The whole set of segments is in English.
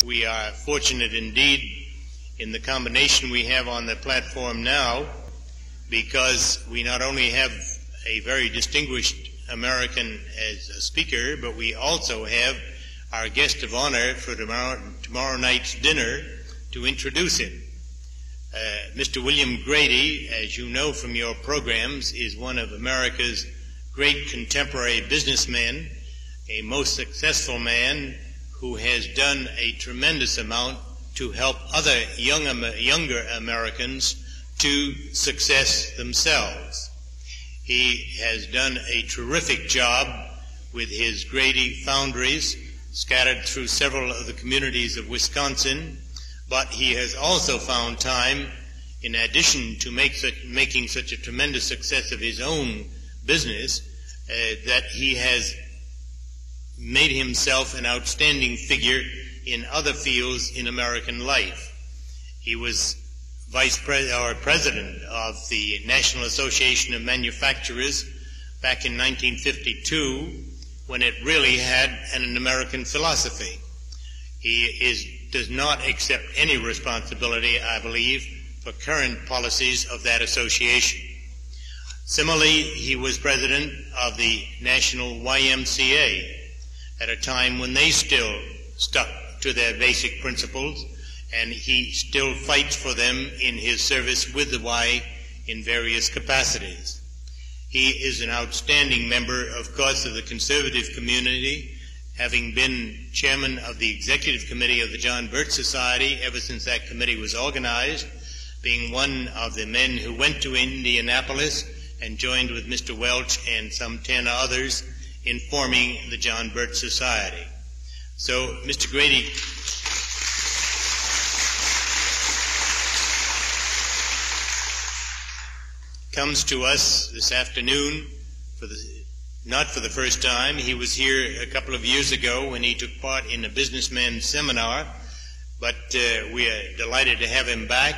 We are fortunate indeed in the combination we have on the platform now, because we not only have a very distinguished American as a speaker, but we also have our guest of honor for tomorrow night's dinner to introduce him. Mr. William Grady, as you know from your programs, is one of America's great contemporary businessmen, a most successful man who has done a tremendous amount to help other younger Americans to success themselves. He has done a terrific job with his Grady Foundries scattered through several of the communities of Wisconsin, but he has also found time, in addition to making such a tremendous success of his own business, that he has made himself an outstanding figure in other fields in American life. He was president of the National Association of Manufacturers back in 1952, when it really had an American philosophy. He does not accept any responsibility, I believe, for current policies of that association. Similarly, he was president of the National YMCA at a time when they still stuck to their basic principles, and he still fights for them in his service with the Y in various capacities. He is an outstanding member, of course, of the conservative community, having been chairman of the executive committee of the John Birch Society ever since that committee was organized, being one of the men who went to Indianapolis and joined with Mr. Welch and some 10 others in forming the John Birch Society. So, Mr. Grady, comes to us this afternoon not for the first time. He was here a couple of years ago when he took part in a businessman seminar, but we are delighted to have him back.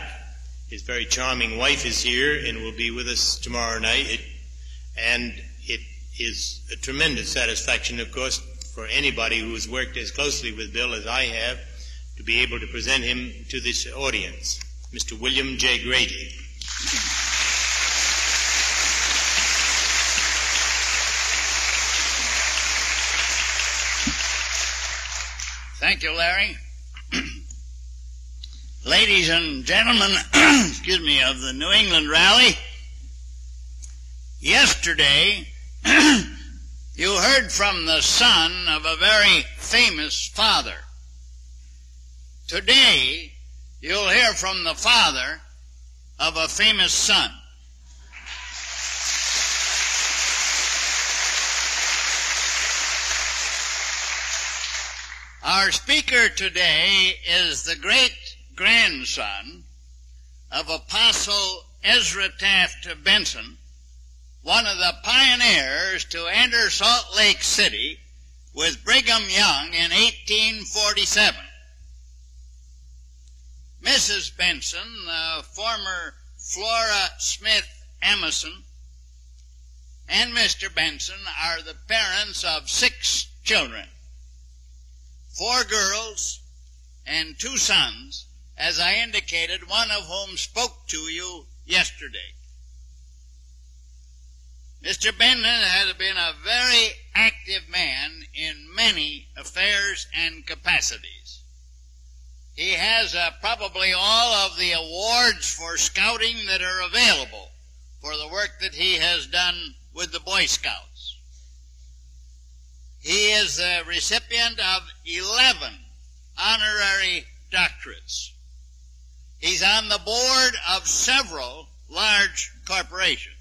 His very charming wife is here and will be with us tomorrow night, and it is a tremendous satisfaction, of course, for anybody who has worked as closely with Bill as I have, to be able to present him to this audience. Mr. William J. Grady. Thank you, Larry. Ladies and gentlemen, excuse me, of the New England Rally, yesterday you heard from the son of a very famous father. Today you'll hear from the father of a famous son. Our speaker today is the great-grandson of Apostle Ezra Taft Benson, one of the pioneers to enter Salt Lake City with Brigham Young in 1847. Mrs. Benson, the former Flora Smith Emerson, and Mr. Benson are the parents of 6 children. 4 girls and 2 sons, as I indicated, one of whom spoke to you yesterday. Mr. Benson has been a very active man in many affairs and capacities. He has probably all of the awards for scouting that are available for the work that he has done with the Boy Scouts. He is the recipient of 11 honorary doctorates. He's on the board of several large corporations.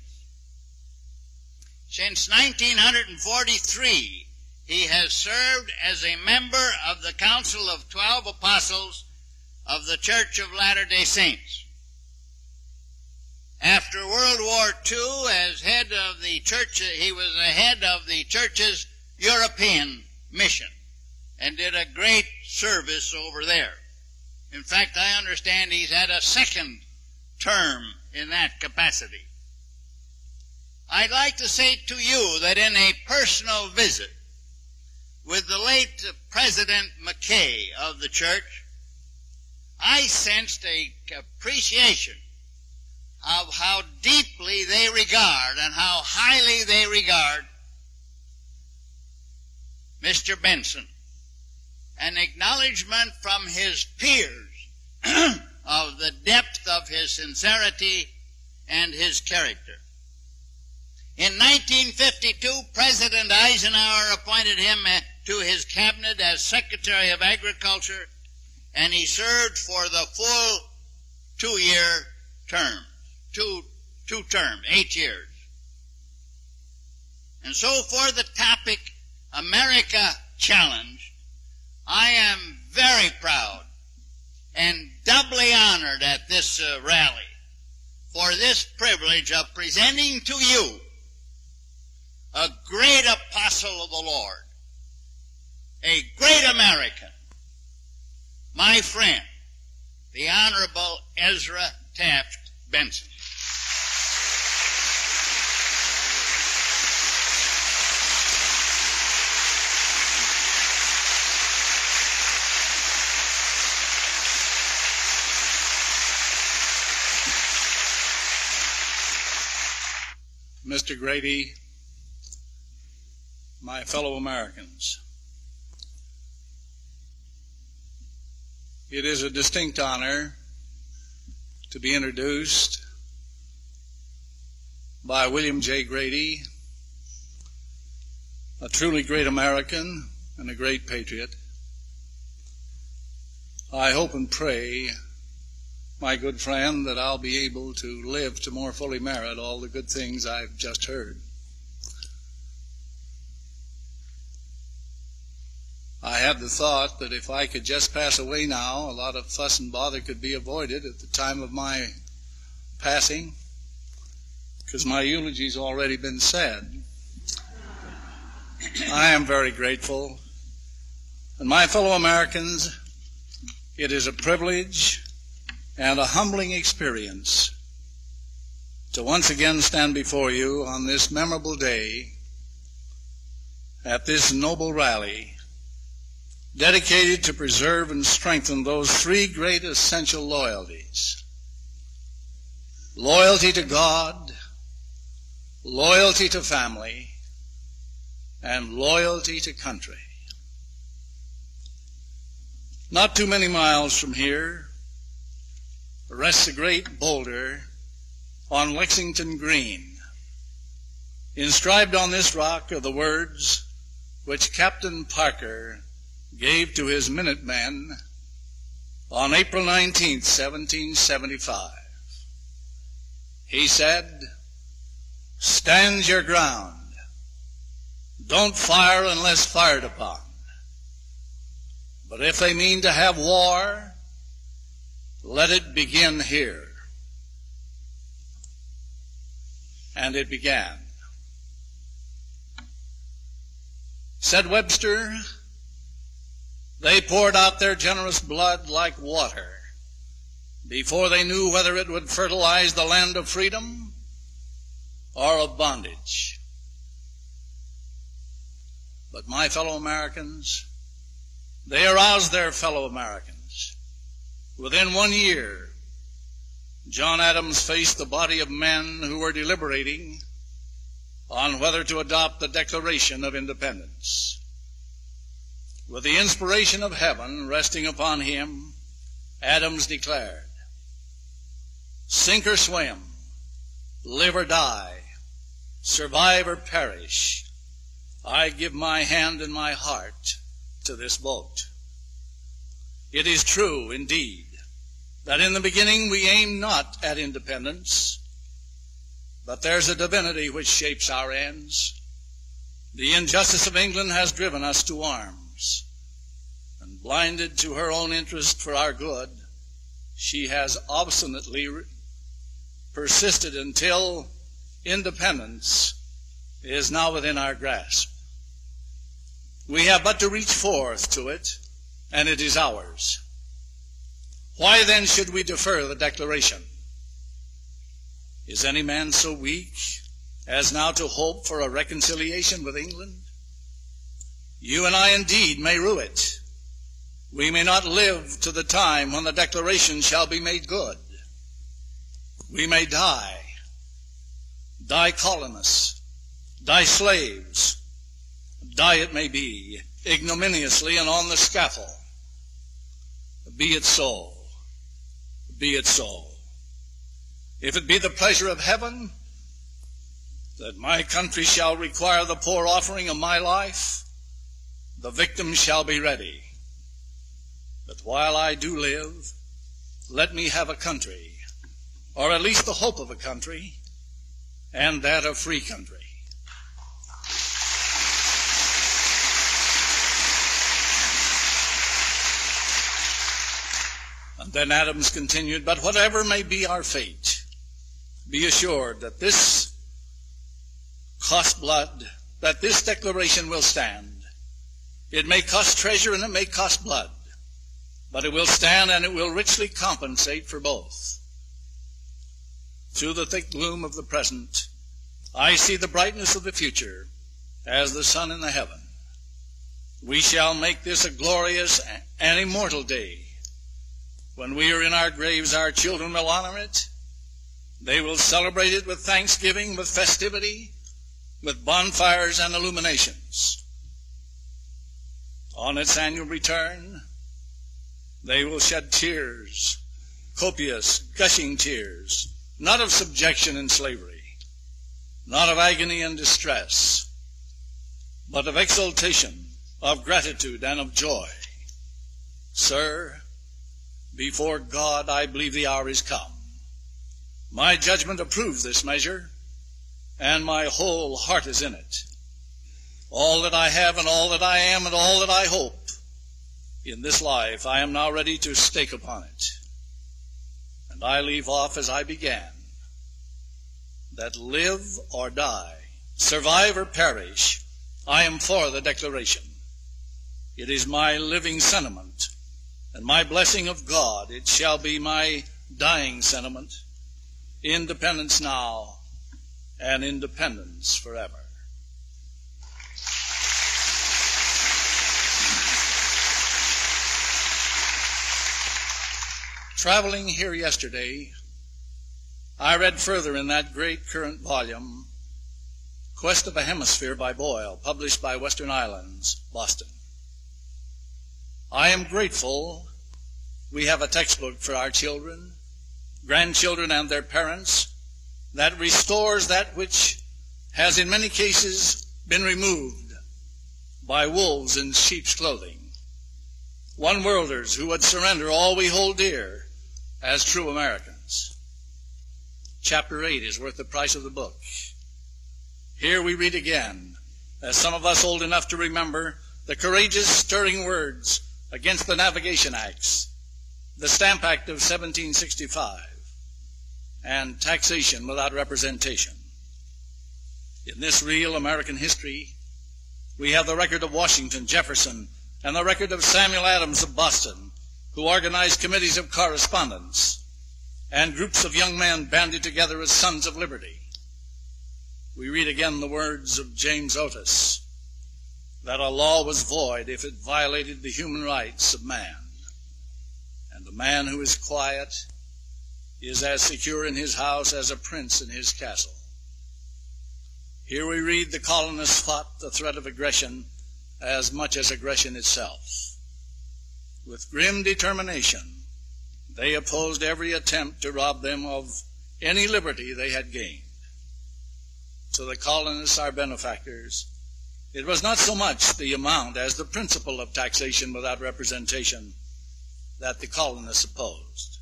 Since 1943, he has served as a member of the Council of 12 Apostles of the Church of Latter-day Saints. After World War II, as head of the church, he was the head of the church's European mission and did a great service over there. In fact, I understand he's had a 2nd term in that capacity. I'd like to say to you that in a personal visit, with the late President McKay of the church, I sensed a appreciation of how deeply they regard and how highly they regard Mr. Benson. An acknowledgement from his peers of the depth of his sincerity and his character. In 1952, President Eisenhower appointed him to his cabinet as Secretary of Agriculture, and he served for the full 2-year term. Two terms, 8 years. And so for the topic, America Challenged, I am very proud and doubly honored at this rally for this privilege of presenting to you a great apostle of the Lord, a great American, my friend, the Honorable Ezra Taft Benson. Mr. Grady, my fellow Americans, it is a distinct honor to be introduced by William J. Grady, a truly great American and a great patriot. I hope and pray, my good friend, that I'll be able to live to more fully merit all the good things I've just heard. I had the thought that if I could just pass away now, a lot of fuss and bother could be avoided at the time of my passing, because my eulogy's already been said. I am very grateful. And my fellow Americans, it is a privilege and a humbling experience to once again stand before you on this memorable day at this noble rally dedicated to preserve and strengthen those three great essential loyalties: loyalty to God, loyalty to family, and loyalty to country. Not too many miles from here rests a great boulder on Lexington Green. Inscribed on this rock are the words which Captain Parker gave to his Minutemen on April 19, 1775. He said, "Stand your ground. Don't fire unless fired upon. But if they mean to have war, let it begin here." And it began. Said Webster, "They poured out their generous blood like water before they knew whether it would fertilize the land of freedom or of bondage." But my fellow Americans, they aroused their fellow Americans. Within 1 year, John Adams faced the body of men who were deliberating on whether to adopt the Declaration of Independence. With the inspiration of heaven resting upon him, Adams declared, "Sink or swim, live or die, survive or perish, I give my hand and my heart to this boat." It is true, indeed, that in the beginning we aim not at independence, but there's a divinity which shapes our ends. The injustice of England has driven us to arms, and blinded to her own interest for our good, she has obstinately persisted until independence is now within our grasp. We have but to reach forth to it, and it is ours. Why then should we defer the Declaration? Is any man so weak as now to hope for a reconciliation with England? You and I indeed may rue it. We may not live to the time when the Declaration shall be made good. We may die colonists, die slaves, die it may be, ignominiously and on the scaffold. Be it so. Be it so. If it be the pleasure of heaven that my country shall require the poor offering of my life, the victim shall be ready. But while I do live, let me have a country, or at least the hope of a country, and that a free country. And then Adams continued, but whatever may be our fate, be assured that this cost blood, that this declaration will stand. It may cost treasure and it may cost blood, but it will stand and it will richly compensate for both. Through the thick gloom of the present, I see the brightness of the future as the sun in the heaven. We shall make this a glorious and immortal day. When we are in our graves, our children will honor it. They will celebrate it with thanksgiving, with festivity, with bonfires and illuminations. On its annual return, they will shed tears, copious, gushing tears, not of subjection and slavery, not of agony and distress, but of exultation, of gratitude, and of joy. Sir, before God, I believe the hour is come. My judgment approves this measure, and my whole heart is in it. All that I have and all that I am and all that I hope in this life, I am now ready to stake upon it. And I leave off as I began, that live or die, survive or perish, I am for the Declaration. It is my living sentiment, and my blessing of God, it shall be my dying sentiment. Independence now, and independence forever. Traveling here yesterday, I read further in that great current volume, Quest of a Hemisphere by Boyle, published by Western Islands, Boston. I am grateful we have a textbook for our children, grandchildren, and their parents that restores that which has in many cases been removed by wolves in sheep's clothing. One-worlders who would surrender all we hold dear as true Americans. Chapter 8 is worth the price of the book. Here we read again, as some of us old enough to remember, the courageous, stirring words against the Navigation Acts, the Stamp Act of 1765, and taxation without representation. In this real American history, we have the record of Washington, Jefferson, and the record of Samuel Adams of Boston, who organized committees of correspondence and groups of young men banded together as sons of liberty. We read again the words of James Otis, that a law was void if it violated the human rights of man. And the man who is quiet is as secure in his house as a prince in his castle. Here we read the colonists fought the threat of aggression as much as aggression itself. With grim determination, they opposed every attempt to rob them of any liberty they had gained. To the colonists, our benefactors, it was not so much the amount as the principle of taxation without representation that the colonists opposed.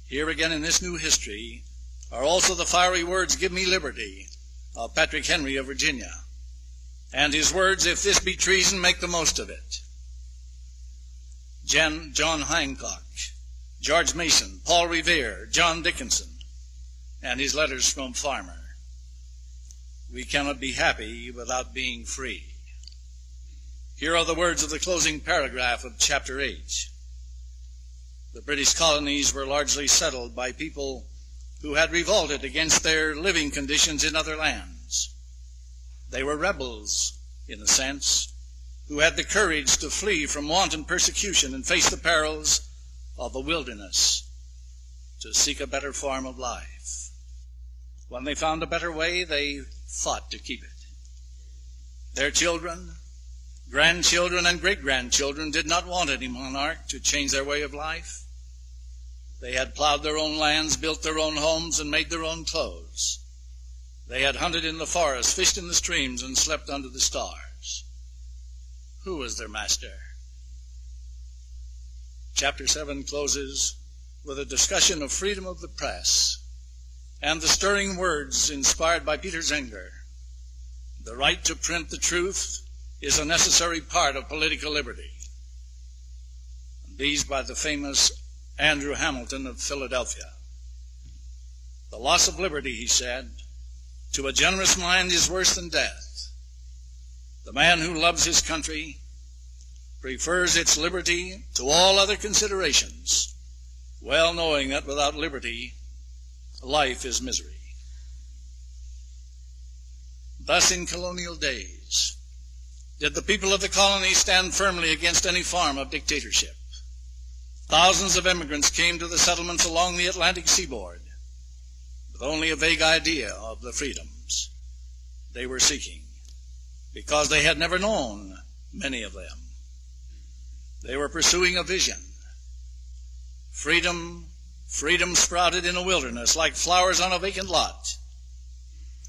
Here again in this new history are also the fiery words, "Give me liberty," of Patrick Henry of Virginia, and his words, "If this be treason, make the most of it." John Hancock, George Mason, Paul Revere, John Dickinson, and his letters from Farmer. We cannot be happy without being free. Here are the words of the closing paragraph of Chapter 8. The British colonies were largely settled by people who had revolted against their living conditions in other lands. They were rebels, in a sense, who had the courage to flee from wanton persecution and face the perils of the wilderness to seek a better form of life. When they found a better way, they fought to keep it. Their children, grandchildren, and great-grandchildren did not want any monarch to change their way of life. They had plowed their own lands, built their own homes, and made their own clothes. They had hunted in the forest, fished in the streams, and slept under the stars. Who was their master? Chapter 7 closes with a discussion of freedom of the press and the stirring words inspired by Peter Zenger. The right to print the truth is a necessary part of political liberty. These by the famous Andrew Hamilton of Philadelphia. The loss of liberty, he said, to a generous mind is worse than death. The man who loves his country prefers its liberty to all other considerations, well knowing that without liberty, life is misery. Thus, in colonial days, did the people of the colony stand firmly against any form of dictatorship. Thousands of immigrants came to the settlements along the Atlantic seaboard with only a vague idea of the freedoms they were seeking, because they had never known many of them. They were pursuing a vision. Freedom sprouted in a wilderness like flowers on a vacant lot,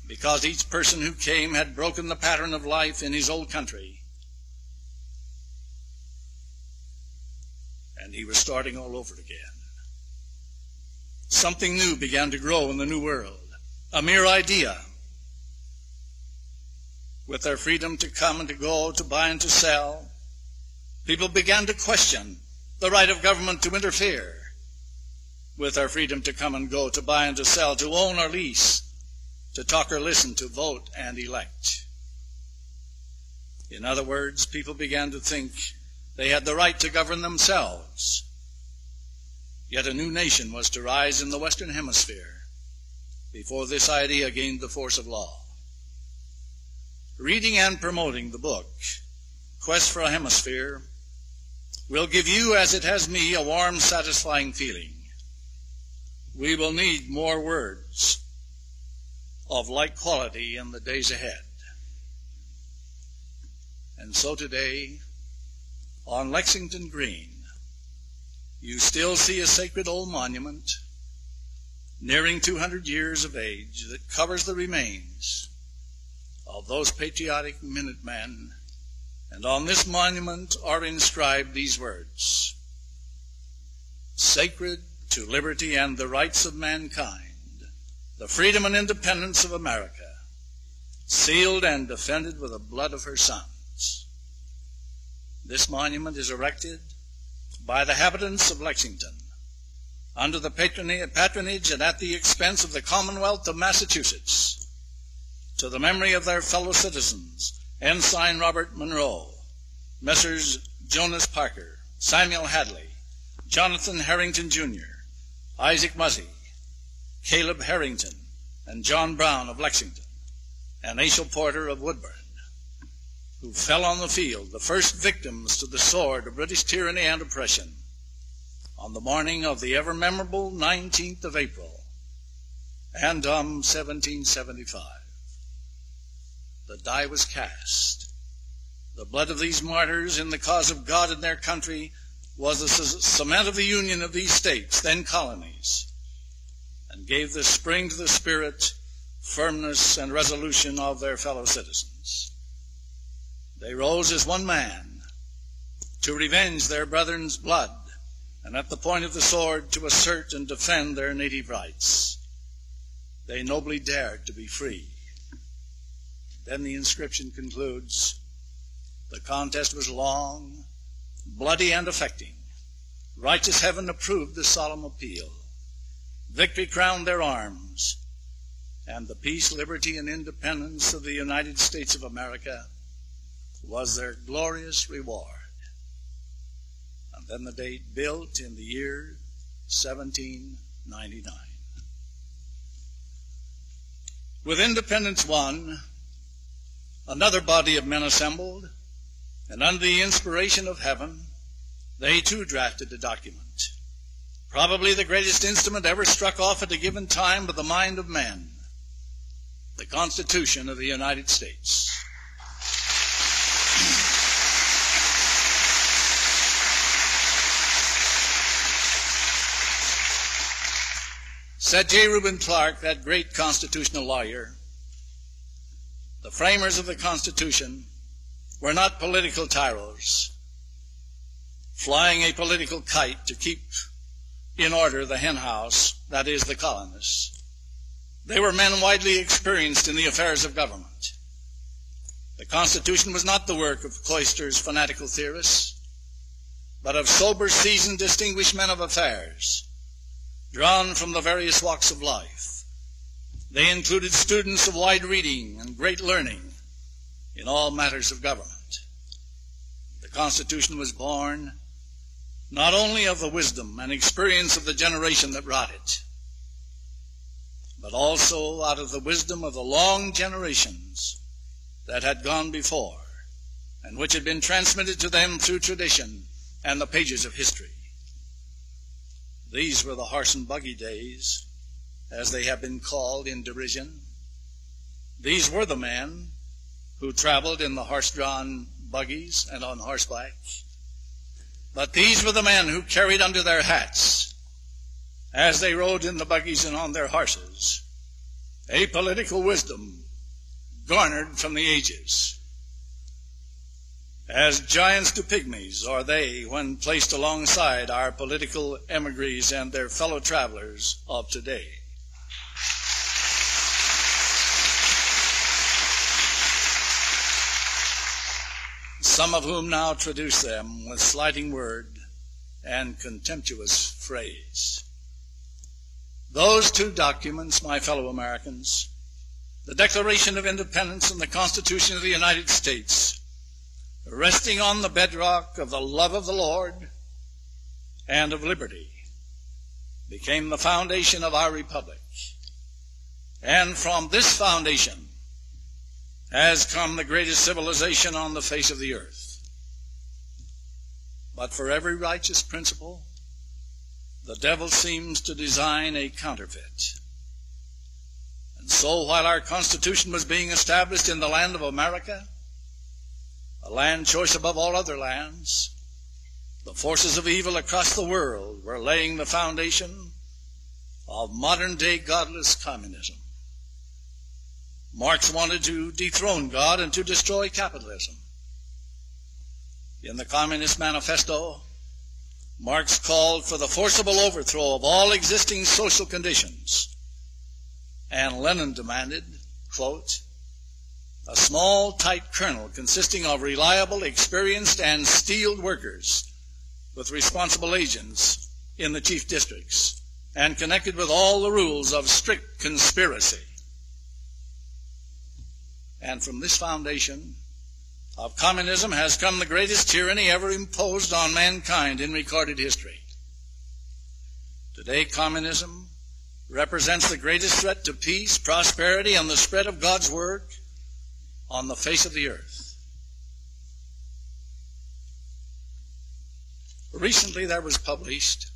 because each person who came had broken the pattern of life in his old country, and he was starting all over again. Something new began to grow in the new world, a mere idea. With their freedom to come and to go, to buy and to sell, people began to question the right of government to interfere with their freedom to come and go, to buy and to sell, to own or lease, to talk or listen, to vote and elect. In other words, people began to think they had the right to govern themselves. Yet a new nation was to rise in the Western Hemisphere before this idea gained the force of law. Reading and promoting the book, Quest for a Hemisphere, will give you, as it has me, a warm, satisfying feeling. We will need more words of like quality in the days ahead. And so today, on Lexington Green, you still see a sacred old monument nearing 200 years of age that covers the remains of those patriotic Minutemen. And on this monument are inscribed these words: sacred to liberty and the rights of mankind, the freedom and independence of America, sealed and defended with the blood of her sons. This monument is erected by the inhabitants of Lexington under the patronage and at the expense of the Commonwealth of Massachusetts, to the memory of their fellow citizens, Ensign Robert Monroe, Messrs. Jonas Parker, Samuel Hadley, Jonathan Harrington Jr., Isaac Muzzy, Caleb Harrington, and John Brown of Lexington, and Aschel Porter of Woodburn, who fell on the field, the first victims to the sword of British tyranny and oppression, on the morning of the ever-memorable 19th of April, and 1775. The die was cast. The blood of these martyrs in the cause of God and their country was the cement of the union of these states, then colonies, and gave the spring to the spirit, firmness, and resolution of their fellow citizens. They rose as one man to revenge their brethren's blood, and at the point of the sword to assert and defend their native rights. They nobly dared to be free. Then the inscription concludes, the contest was long, bloody, and affecting. Righteous heaven approved the solemn appeal. Victory crowned their arms, and the peace, liberty, and independence of the United States of America was their glorious reward. And then the date built in the year 1799. With independence won, another body of men assembled, And under the inspiration of heaven, they too drafted a document, probably the greatest instrument ever struck off at a given time by the mind of man, the Constitution of the United States. Said J. Reuben Clark, that great constitutional lawyer, the framers of the Constitution were not political tyros, flying a political kite to keep in order the hen house, that is, the colonists. They were men widely experienced in the affairs of government. The Constitution was not the work of cloisters, fanatical theorists, but of sober, seasoned, distinguished men of affairs, drawn from the various walks of life. They included students of wide reading and great learning in all matters of government. The Constitution was born not only of the wisdom and experience of the generation that wrought it, but also out of the wisdom of the long generations that had gone before and which had been transmitted to them through tradition and the pages of history. These were the horse and buggy days, as they have been called in derision. These were the men who traveled in the horse-drawn buggies and on horseback. But these were the men who carried under their hats, as they rode in the buggies and on their horses, a political wisdom garnered from the ages. As giants to pygmies are they when placed alongside our political emigres and their fellow travelers of today. Some of whom now traduce them with slighting word and contemptuous phrase. Those two documents, my fellow Americans, the Declaration of Independence and the Constitution of the United States, resting on the bedrock of the love of the Lord and of liberty, became the foundation of our republic. And from this foundation has come the greatest civilization on the face of the earth. But for every righteous principle, the devil seems to design a counterfeit. And so while our Constitution was being established in the land of America, a land choice above all other lands, the forces of evil across the world were laying the foundation of modern-day godless communism. Marx wanted to dethrone God and to destroy capitalism. In the Communist Manifesto, Marx called for the forcible overthrow of all existing social conditions, and Lenin demanded, quote, a small, tight kernel consisting of reliable, experienced, and steeled workers with responsible agents in the chief districts and connected with all the rules of strict conspiracy. And from this foundation of communism has come the greatest tyranny ever imposed on mankind in recorded history. Today, communism represents the greatest threat to peace, prosperity, and the spread of God's word on the face of the earth. Recently there was published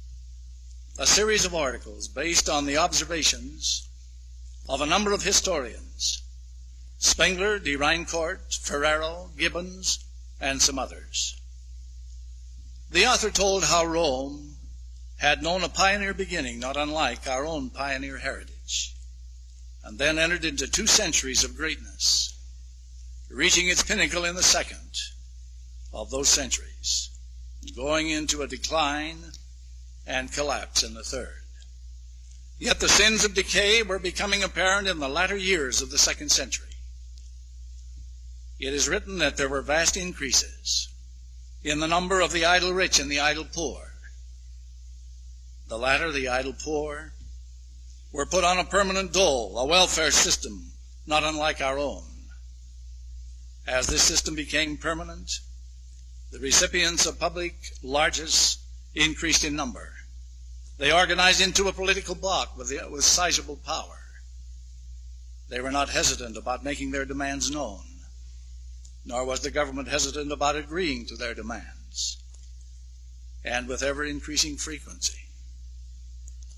a series of articles based on the observations of a number of historians, Spengler, de Reincourt, Ferrero, Gibbons, and some others. The author told how Rome had known a pioneer beginning not unlike our own pioneer heritage, and then entered into 2 centuries of greatness, reaching its pinnacle in the second of those centuries, going into a decline and collapse in the third. Yet the sins of decay were becoming apparent in the latter years of the 2nd century. It is written that there were vast increases in the number of the idle rich and the idle poor. The latter, the idle poor, were put on a permanent dole, a welfare system not unlike our own. As this system became permanent, the recipients of public largesse increased in number. They organized into a political bloc with sizable power. They were not hesitant about making their demands known. nor was the government hesitant about agreeing to their demands. And with ever-increasing frequency,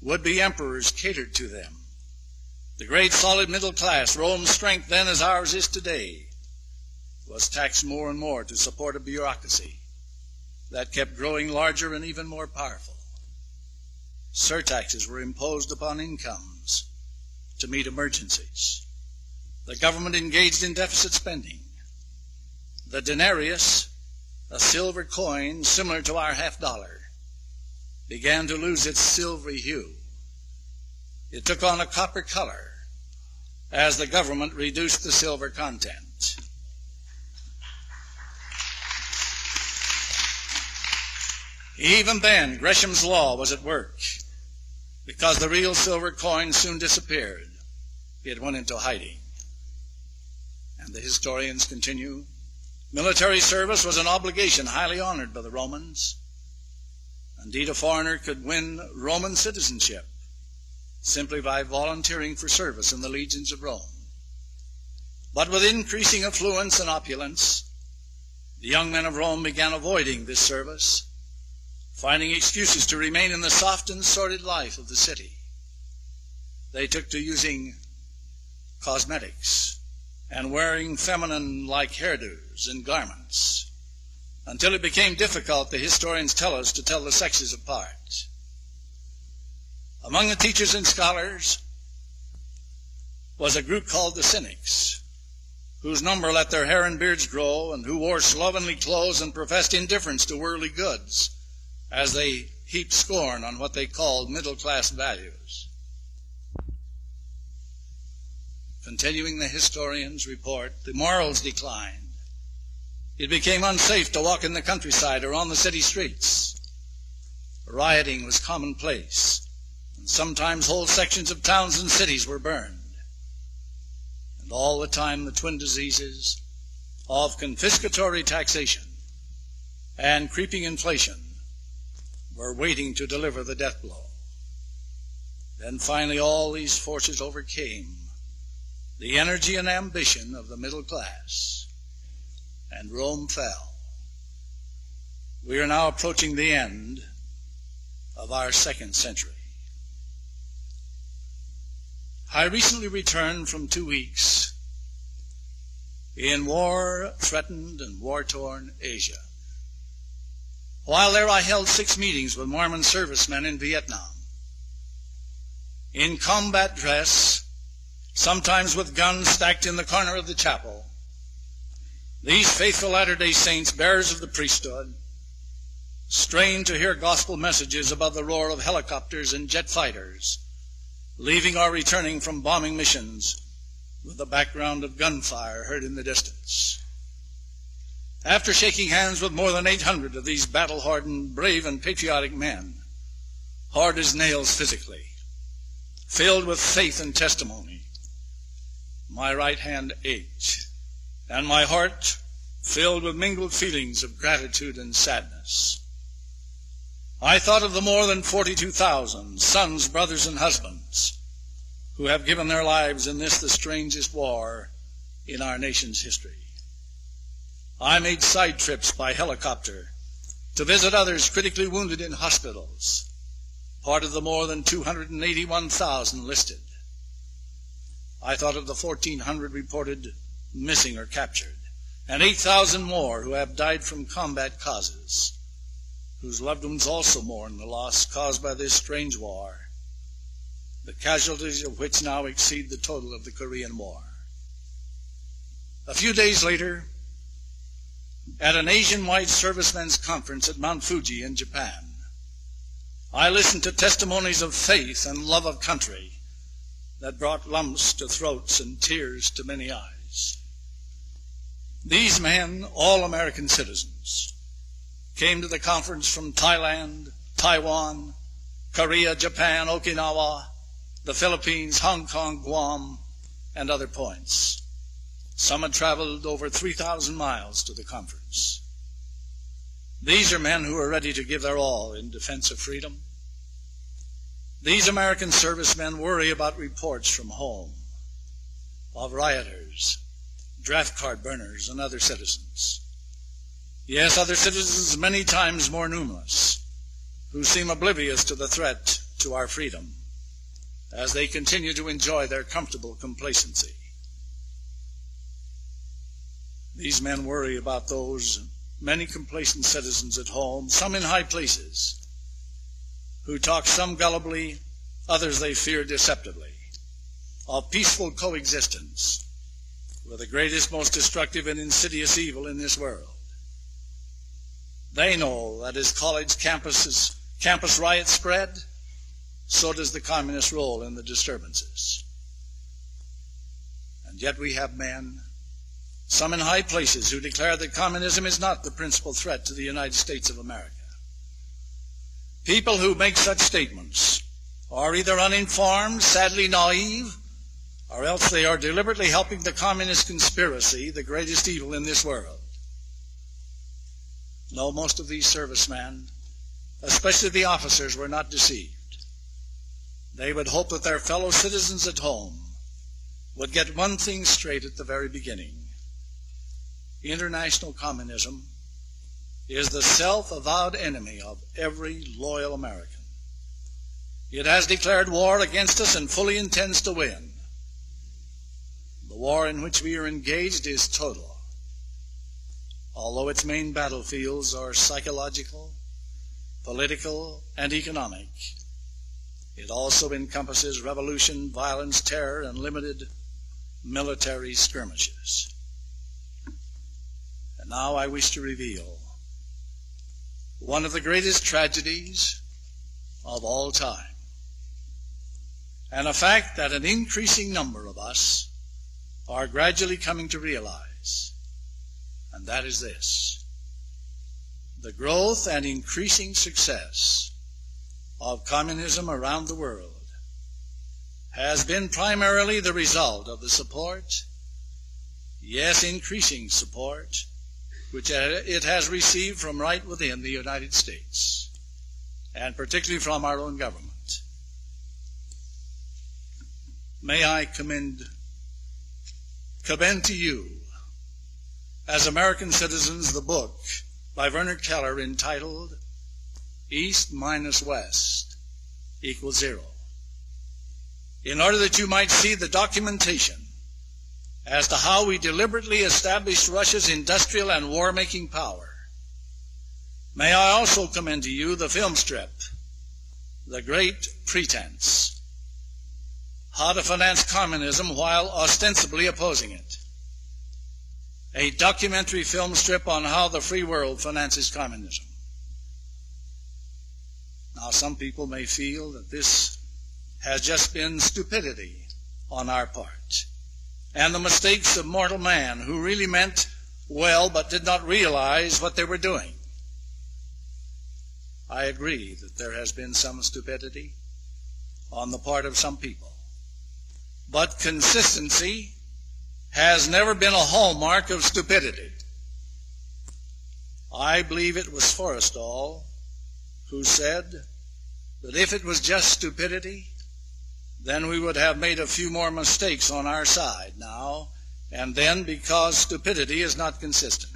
would-be emperors catered to them. The great solid middle class, Rome's strength then as ours is today, was taxed more and more to support a bureaucracy that kept growing larger and even more powerful. Surtaxes were imposed upon incomes to meet emergencies. The government engaged in deficit spending. The denarius, a silver coin similar to our $50, began to lose its silvery hue. It took on a copper color as the government reduced the silver content. Even then, Gresham's law was at work. Because the real silver coin soon disappeared, it went into hiding. And the historians continue, military service was an obligation highly honored by the Romans. Indeed, a foreigner could win Roman citizenship simply by volunteering for service in the legions of Rome. But with increasing affluence and opulence, the young men of Rome began avoiding this service, finding excuses to remain in the soft and sordid life of the city. They took to using cosmetics and wearing feminine-like hairdos and garments, until it became difficult, the historians tell us, to tell the sexes apart. Among the teachers and scholars was a group called the Cynics, whose number let their hair and beards grow and who wore slovenly clothes and professed indifference to worldly goods as they heaped scorn on what they called middle-class values. Continuing the historian's report, the morals declined. It became unsafe to walk in the countryside or on the city streets. Rioting was commonplace, and sometimes whole sections of towns and cities were burned. And all the time the twin diseases of confiscatory taxation and creeping inflation were waiting to deliver the death blow. Then finally all these forces overcame the energy and ambition of the middle class, and Rome fell. We are now approaching the end of our 2nd century. I recently returned from 2 weeks in war-threatened and war-torn Asia. While there, I held 6 meetings with Mormon servicemen in Vietnam. In combat dress, sometimes with guns stacked in the corner of the chapel, these faithful Latter-day Saints, bearers of the priesthood, strained to hear gospel messages above the roar of helicopters and jet fighters, leaving or returning from bombing missions with the background of gunfire heard in the distance. After shaking hands with more than 800 of these battle-hardened, brave and patriotic men, hard as nails physically, filled with faith and testimony, my right hand ached, and my heart filled with mingled feelings of gratitude and sadness. I thought of the more than 42,000 sons, brothers, and husbands who have given their lives in this, the strangest war in our nation's history. I made side trips by helicopter to visit others critically wounded in hospitals, part of the more than 281,000 listed. I thought of the 1,400 reported missing or captured, and 8,000 more who have died from combat causes, whose loved ones also mourn the loss caused by this strange war, the casualties of which now exceed the total of the Korean War. A few days later, at an Asian-wide servicemen's conference at Mount Fuji in Japan, I listened to testimonies of faith and love of country that brought lumps to throats and tears to many eyes. These men, all American citizens, came to the conference from Thailand, Taiwan, Korea, Japan, Okinawa, the Philippines, Hong Kong, Guam, and other points. Some had traveled over 3,000 miles to the conference. These are men who are ready to give their all in defense of freedom. These American servicemen worry about reports from home of rioters draft card burners, and other citizens. Yes, other citizens many times more numerous, who seem oblivious to the threat to our freedom as they continue to enjoy their comfortable complacency. These men worry about those many complacent citizens at home, some in high places, who talk some gullibly, others they fear deceptively, of peaceful coexistence with the greatest, most destructive and insidious evil in this world. They know that as college campus riots spread, so does the communist role in the disturbances. And yet we have men, some in high places, who declare that communism is not the principal threat to the United States of America. People who make such statements are either uninformed, sadly naive, or else they are deliberately helping the communist conspiracy, the greatest evil in this world. No, most of these servicemen, especially the officers, were not deceived. They would hope that their fellow citizens at home would get one thing straight at the very beginning. International communism is the self-avowed enemy of every loyal American. It has declared war against us and fully intends to win. The war in which we are engaged is total, although its main battlefields are psychological, political, and economic. It also encompasses revolution, violence, terror, and limited military skirmishes. And now I wish to reveal one of the greatest tragedies of all time, and a fact that an increasing number of us are gradually coming to realize, and that is this: the growth and increasing success of communism around the world has been primarily the result of the support, yes, increasing support, which it has received from right within the United States, and particularly from our own government. May I commend to you, as American citizens, the book by Werner Keller entitled East minus West equals Zero, in order that you might see the documentation as to how we deliberately established Russia's industrial and war-making power. May I also commend to you the film strip, The Great Pretense, How to Finance Communism While Ostensibly Opposing It, a documentary film strip on how the free world finances communism. Now, some people may feel that this has just been stupidity on our part, and the mistakes of mortal man who really meant well but did not realize what they were doing. I agree that there has been some stupidity on the part of some people, but consistency has never been a hallmark of stupidity. I believe it was Forrestal who said that if it was just stupidity, then we would have made a few more mistakes on our side now and then, because stupidity is not consistent.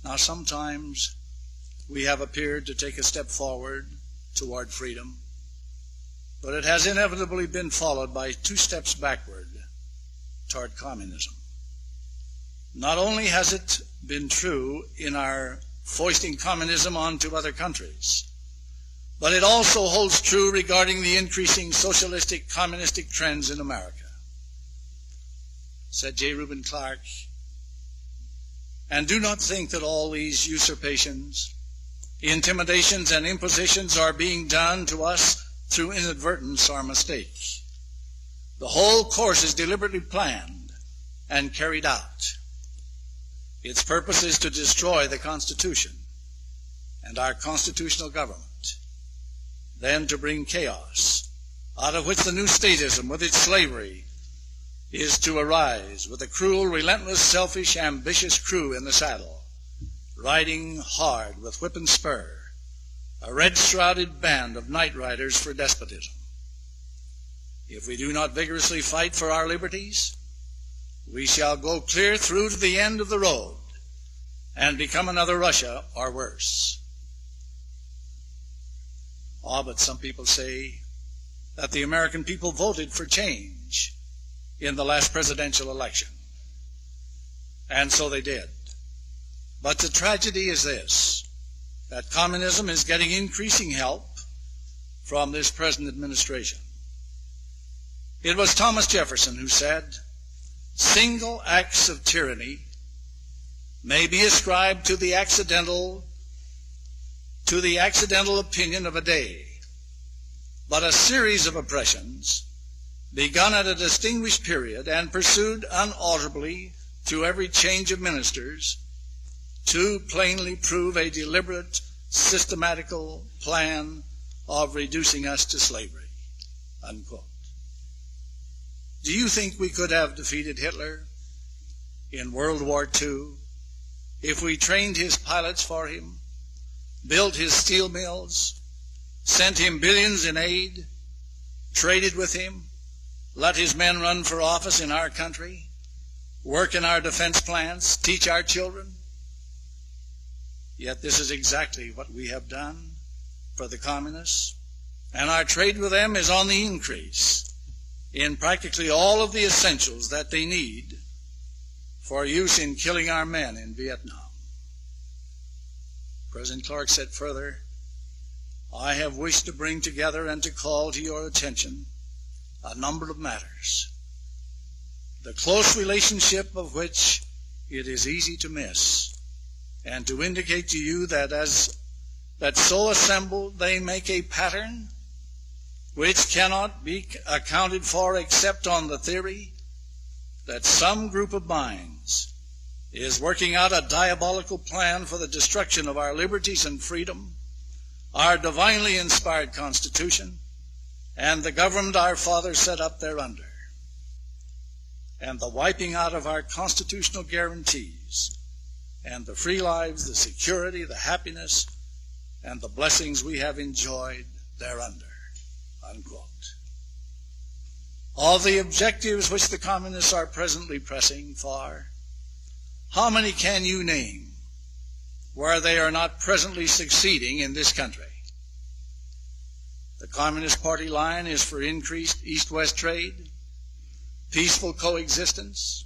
Now, sometimes we have appeared to take a step forward toward freedom, but it has inevitably been followed by 2 steps backward toward communism. Not only has it been true in our foisting communism onto other countries, but it also holds true regarding the increasing socialistic, communistic trends in America. Said J. Reuben Clark, and do not think that all these usurpations, intimidations, and impositions are being done to us through inadvertence or mistake. The whole course is deliberately planned and carried out. Its purpose is to destroy the Constitution and our constitutional government, then to bring chaos, out of which the new statism with its slavery is to arise, with a cruel, relentless, selfish, ambitious crew in the saddle, riding hard with whip and spur, a red-shrouded band of night riders for despotism. If we do not vigorously fight for our liberties, we shall go clear through to the end of the road and become another Russia or worse. But some people say that the American people voted for change in the last presidential election. And so they did. But the tragedy is this, that communism is getting increasing help from this present administration. It was Thomas Jefferson who said, "Single acts of tyranny may be ascribed to the accidental opinion of a day, but a series of oppressions, begun at a distinguished period and pursued unalterably through every change of ministers, too plainly prove a deliberate, systematical plan of reducing us to slavery." Unquote. Do you think we could have defeated Hitler in World War II if we trained his pilots for him, built his steel mills, sent him billions in aid, traded with him, let his men run for office in our country, work in our defense plants, teach our children? Yet this is exactly what we have done for the communists, and our trade with them is on the increase in practically all of the essentials that they need for use in killing our men in Vietnam. President Clark said further, "I have wished to bring together and to call to your attention a number of matters, the close relationship of which it is easy to miss, and to indicate to you that so assembled they make a pattern which cannot be accounted for except on the theory that some group of minds is working out a diabolical plan for the destruction of our liberties and freedom, our divinely inspired Constitution, and the government our fathers set up thereunder, and the wiping out of our constitutional guarantees, and the free lives, the security, the happiness, and the blessings we have enjoyed thereunder." Unquote. All the objectives which the communists are presently pressing for, how many can you name where they are not presently succeeding in this country? The Communist Party line is for increased East-West trade, peaceful coexistence,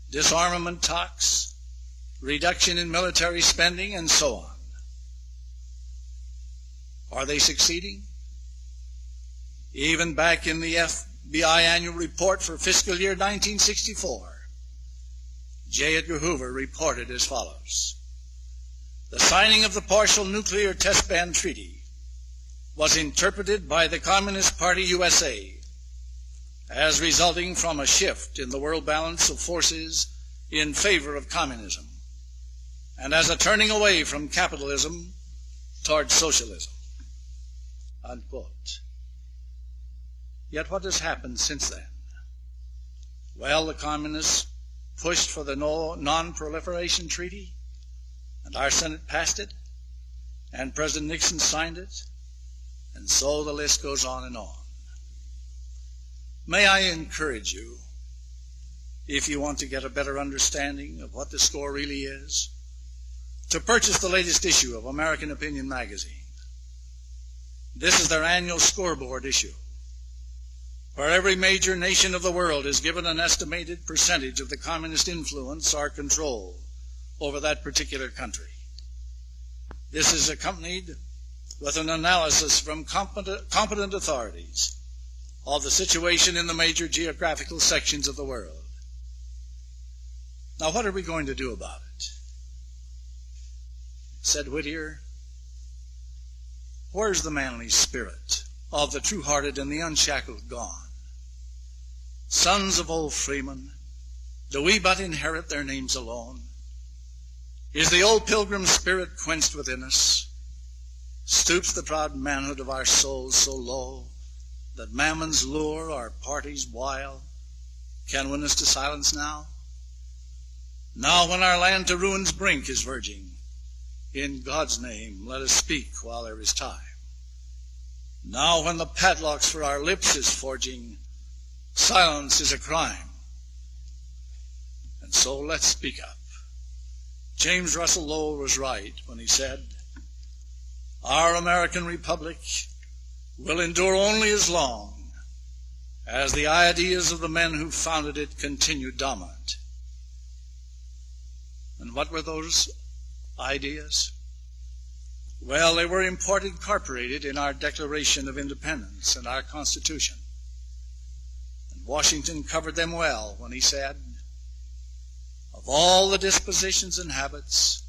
disarmament talks, reduction in military spending, and so on. Are they succeeding? Even back in the FBI annual report for fiscal year 1964, J. Edgar Hoover reported as follows: "The signing of the Partial Nuclear Test Ban Treaty was interpreted by the Communist Party USA as resulting from a shift in the world balance of forces in favor of communism, and as a turning away from capitalism toward socialism." Unquote. Yet what has happened since then? Well, the communists pushed for the Non-Proliferation Treaty, and our Senate passed it, and President Nixon signed it, and so the list goes on and on. May I encourage you, if you want to get a better understanding of what the score really is, to purchase the latest issue of American Opinion magazine. This is their annual scoreboard issue, where every major nation of the world is given an estimated percentage of the communist influence or control over that particular country. This is accompanied with an analysis from competent authorities of the situation in the major geographical sections of the world. Now, what are we going to do about it? Said Whittier, "Where's the manly spirit of the true-hearted and the unshackled gone? Sons of old freemen, do we but inherit their names alone? Is the old pilgrim spirit quenched within us? Stoops the proud manhood of our souls so low that mammon's lure or party's wile can win us to silence now? Now when our land to ruin's brink is verging, in God's name let us speak while there is time. Now when the padlocks for our lips is forging, silence is a crime. And so let's speak up. James Russell Lowell was right when he said, "Our American Republic will endure only as long as the ideas of the men who founded it continue dominant." And what were those ideas? Well, they were incorporated in our Declaration of Independence and our Constitution. And Washington covered them well when he said, "Of all the dispositions and habits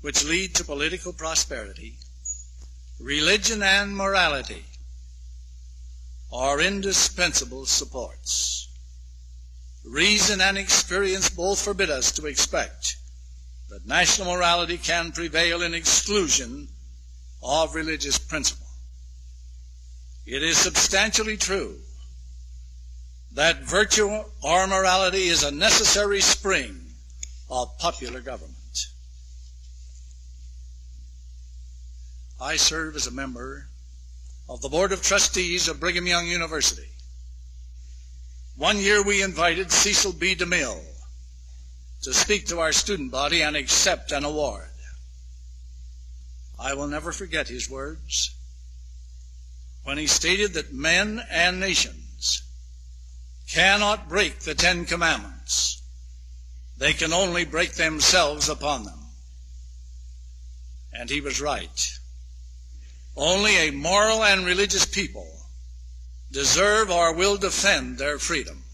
which lead to political prosperity, religion and morality are indispensable supports. Reason and experience both forbid us to expect that national morality can prevail in exclusion of religious principle. It is substantially true that virtue or morality is a necessary spring of popular government." I serve as a member of the Board of Trustees of Brigham Young University. One year we invited Cecil B. DeMille to speak to our student body and accept an award. I will never forget his words when he stated that men and nations cannot break the Ten Commandments. They can only break themselves upon them. And he was right. Only a moral and religious people deserve or will defend their freedom.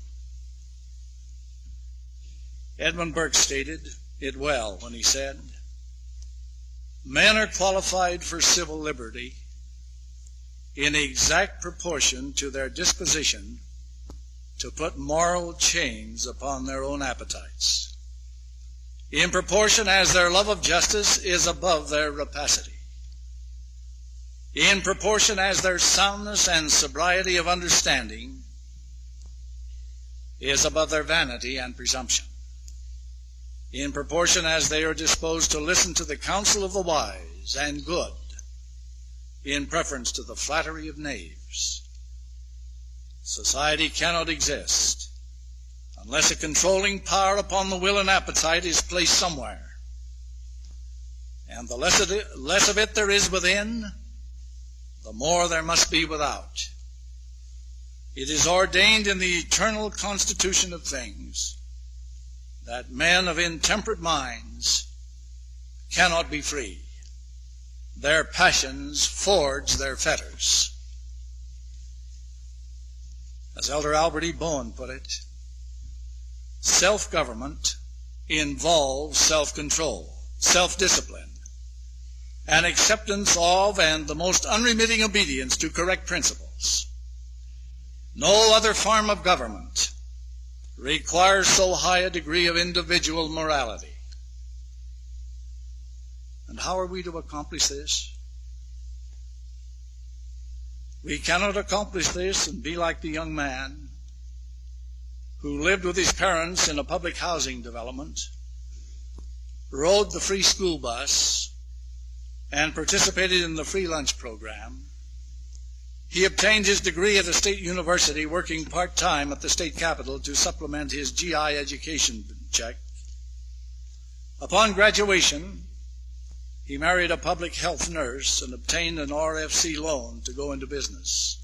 Edmund Burke stated it well when he said, "Men are qualified for civil liberty in exact proportion to their disposition to put moral chains upon their own appetites, in proportion as their love of justice is above their rapacity, in proportion as their soundness and sobriety of understanding is above their vanity and presumption, in proportion as they are disposed to listen to the counsel of the wise and good, in preference to the flattery of knaves. Society cannot exist unless a controlling power upon the will and appetite is placed somewhere. And the less of it there is within, the more there must be without. It is ordained in the eternal constitution of things that men of intemperate minds cannot be free. Their passions forge their fetters." As Elder Albert E. Bowen put it, self-government involves self-control, self-discipline, and acceptance of and the most unremitting obedience to correct principles. No other form of government requires so high a degree of individual morality. And how are we to accomplish this? We cannot accomplish this and be like the young man who lived with his parents in a public housing development, rode the free school bus, and participated in the free lunch program. He obtained his degree at a state university, working part-time at the state capitol to supplement his GI education check. Upon graduation, he married a public health nurse and obtained an RFC loan to go into business.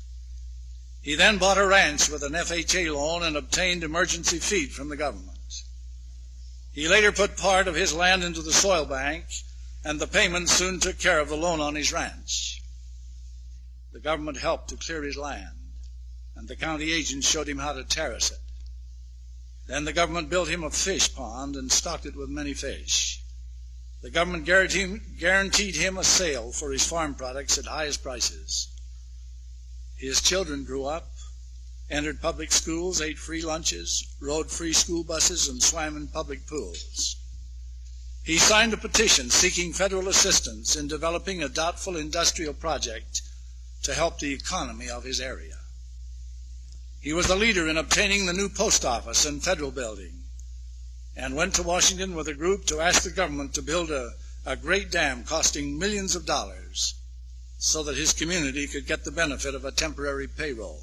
He then bought a ranch with an FHA loan and obtained emergency feed from the government. He later put part of his land into the soil bank, and the payment soon took care of the loan on his ranch. The government helped to clear his land, and the county agent showed him how to terrace it. Then the government built him a fish pond and stocked it with many fish. The government guaranteed him a sale for his farm products at highest prices. His children grew up, entered public schools, ate free lunches, rode free school buses, and swam in public pools. He signed a petition seeking federal assistance in developing a doubtful industrial project to help the economy of his area. He was a leader in obtaining the new post office and federal building, and went to Washington with a group to ask the government to build a great dam costing millions of dollars so that his community could get the benefit of a temporary payroll.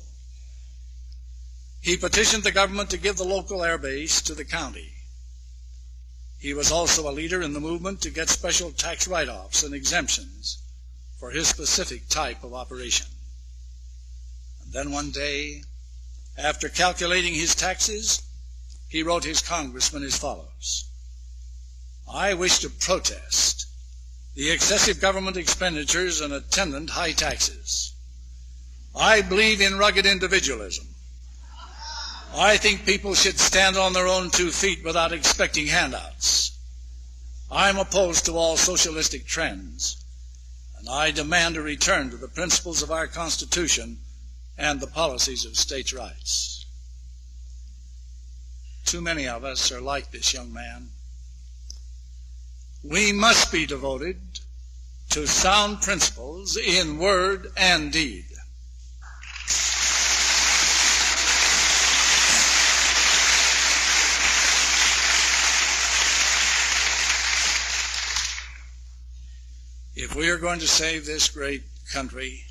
He petitioned the government to give the local air base to the county. He was also a leader in the movement to get special tax write-offs and exemptions for his specific type of operation. And then one day, after calculating his taxes, he wrote his congressman as follows: "I wish to protest the excessive government expenditures and attendant high taxes. I believe in rugged individualism. I think people should stand on their own 2 feet without expecting handouts. I'm opposed to all socialistic trends, and I demand a return to the principles of our Constitution and the policies of states' rights." Too many of us are like this young man. We must be devoted to sound principles in word and deed. If we are going to save this great country,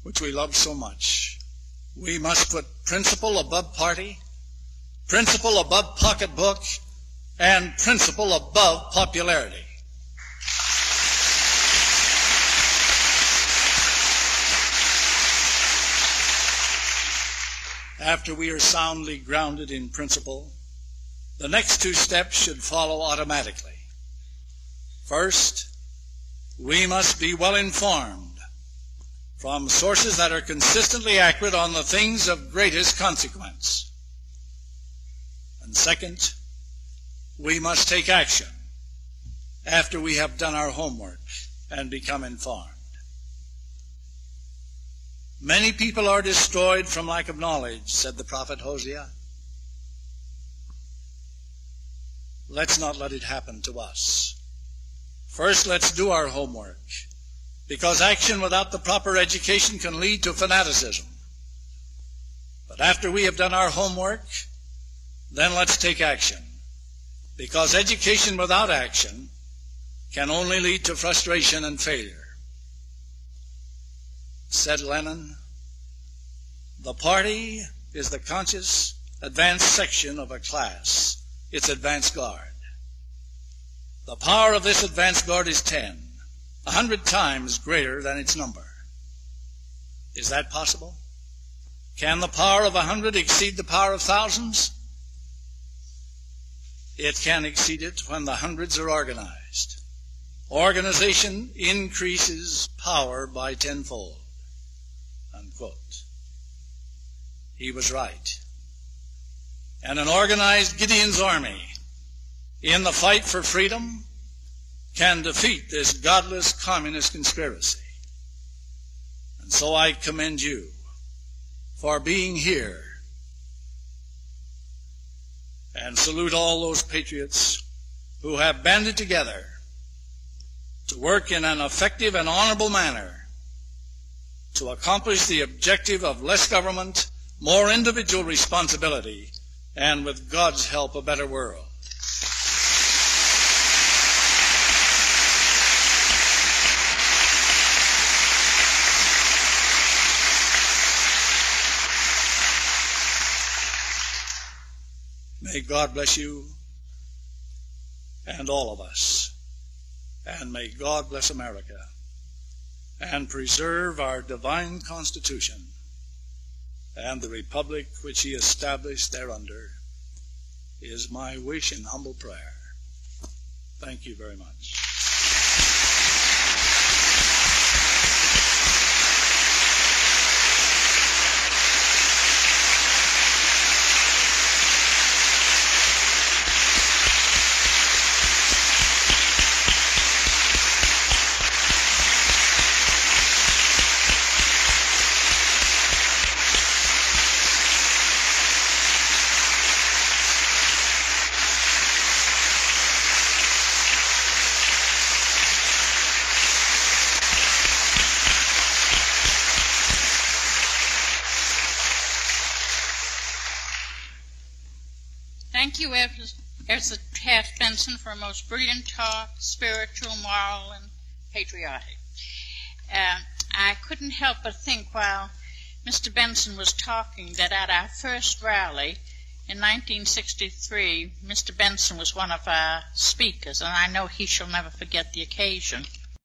which we love so much, we must put principle above party, principle above pocketbook, and principle above popularity. After we are soundly grounded in principle, the next 2 steps should follow automatically. First, we must be well informed from sources that are consistently accurate on the things of greatest consequence. And second, we must take action after we have done our homework and become informed. Many people are destroyed from lack of knowledge, said the prophet Hosea. Let's not let it happen to us. First, let's do our homework, because action without the proper education can lead to fanaticism. But after we have done our homework, then let's take action, because education without action can only lead to frustration and failure. Said Lenin, "The party is the conscious, advanced section of a class, its advance guard. The power of this advance guard is 10, 100 times greater than its number." Is that possible? Can the power of 100 exceed the power of thousands? It can exceed it when the hundreds are organized. Organization increases power by tenfold. Unquote. He was right. And an organized Gideon's army in the fight for freedom can defeat this godless communist conspiracy. And so I commend you for being here, and salute all those patriots who have banded together to work in an effective and honorable manner to accomplish the objective of less government, more individual responsibility, and with God's help, a better world. May God bless you and all of us, and may God bless America and preserve our divine Constitution and the republic which he established thereunder, is my wish and humble prayer. Thank you very much. Thank you, Ezra Taft Benson, for a most brilliant talk, spiritual, moral, and patriotic. I couldn't help but think while Mr. Benson was talking that at our first rally in 1963, Mr. Benson was one of our speakers, and I know he shall never forget the occasion.